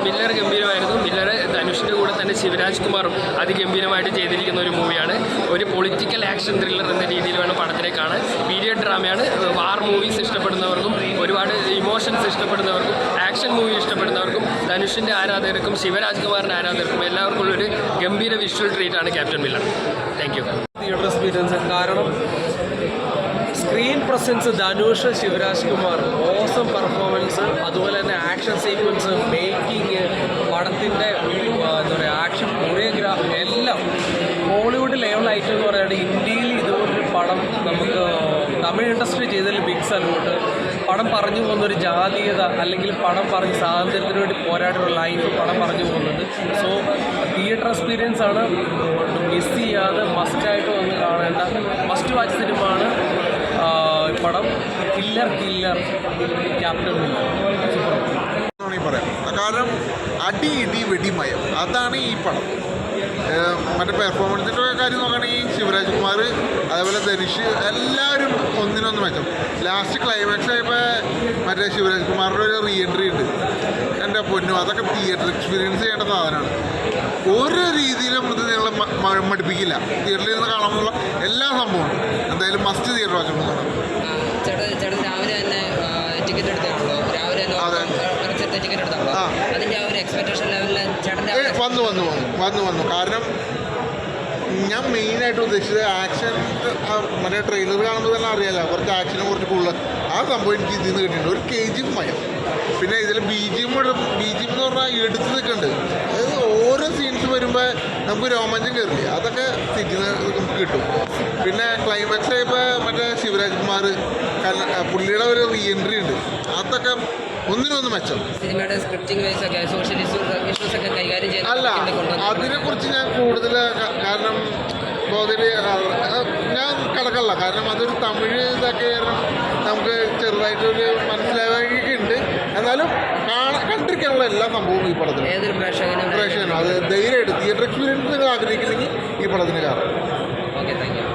Miller ഗംഭീരമായിരുന്നു. Miller ധനുഷിൻ്റെ കൂടെ തന്നെ ശിവരാജ് കുമാറും അതിഗംഭീരമായിട്ട് ചെയ്തിരിക്കുന്ന ഒരു മൂവിയാണ്. ഒരു പൊളിറ്റിക്കൽ ആക്ഷൻ ത്രില്ലർ എന്ന രീതിയിൽ വേണം പടത്തിനെ കാണാൻ. പീരിയഡ് ഡ്രാമയാണ്. വാർ മൂവീസ് ഇഷ്ടപ്പെടുന്നവർക്കും ഒരുപാട് ഇമോഷൻസ് ഇഷ്ടപ്പെടുന്നവർക്കും ആക്ഷൻ മൂവി ഇഷ്ടപ്പെടുന്നവർക്കും ധനുഷിൻ്റെ ആരാധകർക്കും ശിവരാജ് കുമാറിൻ്റെ ആരാധകർക്കും എല്ലാവർക്കും ഉള്ളൊരു ഗംഭീര വിഷ്വൽ ട്രീറ്റാണ് Captain Miller. Thank you. Theatre experience കാരണം screen presence Dhanush, Shivaraj Kumar, awesome performance, അതുപോലെ തന്നെ ആക്ഷൻ സീക്വൻസ്, മേക്കിങ്, പടത്തിൻ്റെ എന്താ പറയുക ആക്ഷൻ കൊറിയോഗ്രാഫി എല്ലാം ഹോളിവുഡ് ലെവൽ ഐറ്റം എന്ന് പറയുന്നത് ഇന്ത്യയിൽ ഇതുപോലൊരു പടം നമുക്ക് തമിഴ് ഇൻഡസ്ട്രി ചെയ്തതിൽ ബിഗ് സല്യൂട്ട്. പടം പറഞ്ഞു പോകുന്നൊരു ജാതീയത അല്ലെങ്കിൽ പടം പറഞ്ഞ് സ്വാതന്ത്ര്യത്തിന് വേണ്ടി പോരാടുന്ന ലൈഫ് പടം പറഞ്ഞു പോകുന്നത്. സോ തിയേറ്റർ എക്സ്പീരിയൻസ് ആണ്, മിസ് ചെയ്യാതെ മസ്റ്റായിട്ട് വന്ന് കാണേണ്ട മസ്റ്റ് വാച്ച് സിനിമയാണ് പടം. കില്ലർ ക്യാപ്റ്റൻ മില്ലർ പറയാം. കാരണം അടി ഇടി വെടിമയം അതാണ് ഈ പടം. മറ്റേ പെർഫോമൻസിൻ്റെ കാര്യം നോക്കുകയാണെങ്കിൽ ശിവരാജ് കുമാർ അതേപോലെ ധനുഷ് എല്ലാവരും ഒന്നിനൊന്ന് മെച്ചം. ലാസ്റ്റ് ക്ലൈമാക്സ് ആയപ്പോൾ മറ്റേ ശിവരാജ് കുമാറിൻ്റെ ഒരു റീ എൻട്രി ഉണ്ട്. എൻ്റെ പൊന്നു, അതൊക്കെ തിയേറ്റർ എക്സ്പീരിയൻസ് ചെയ്യേണ്ട സാധനമാണ്. ഒരു രീതിയിലും ഇത് നിങ്ങളെ മടുപ്പിക്കില്ല. തിയേറ്ററിൽ നിന്ന് കാണാനുള്ള എല്ലാ സംഭവവും എന്തായാലും മസ്റ്റ് തിയേറ്റർ വാച്ച് കാണാം. രാവിലെ തന്നെ ടിക്കറ്റ് എടുത്താണല്ലോ, രാവിലെ ടിക്കറ്റ് എടുത്താണല്ലോ, അതിൻ്റെ ആ ഒരു എക്സ്പെക്ടേഷൻ ലെവലിൽ വന്നു. കാരണം ഞാൻ മെയിനായിട്ട് ഉദ്ദേശിച്ചത് ആക്ഷൻ. മറ്റേ ട്രെയിലർ കാണുമ്പോൾ തന്നെ അറിയാമല്ലോ, കുറച്ച് ആക്ഷനും കുറച്ച് കൂടുതൽ ആ സംഭവം എനിക്ക് ഇതിൽ നിന്ന് കിട്ടിയിട്ടുണ്ട്. ഒരു KGF മയം. പിന്നെ ഇതിൽ BGM എന്ന് പറഞ്ഞാൽ എടുത്ത് നിൽക്കുന്നുണ്ട്. അതായത് ഓരോ സീൻസ് വരുമ്പോൾ നമുക്ക് രോമാഞ്ചം കയറില്ലേ, അതൊക്കെ സിറ്റിയിൽ നമുക്ക് കിട്ടും. പിന്നെ ക്ലൈമാക്സ് ആയപ്പോൾ മറ്റേ ശിവരാജ് കുമാർ പുള്ളിയുടെ ഒരു റീ എൻട്രി ഉണ്ട്. അതൊക്കെ ഒന്നിനൊന്ന് മെച്ചം. അല്ല, അതിനെക്കുറിച്ച് ഞാൻ കൂടുതൽ കാരണം ഞാൻ കിടക്കല്ല. കാരണം അതൊരു തമിഴ് ഇതൊക്കെ നമുക്ക് ചെറുതായിട്ടൊരു മനസ്സിലാക്കിയിട്ടുണ്ട്. എന്നാലും കണ്ടിരിക്കാനുള്ള എല്ലാ സംഭവവും ഈ പടത്തിൽ പ്രേക്ഷകനും അത് ധൈര്യമായിട്ട് തിയേറ്റർ എക്സ്പീരിയൻസ് നിങ്ങൾ ആഗ്രഹിക്കുന്നെങ്കിൽ ഈ പടത്തിന് കാരണം. Okay, thank you.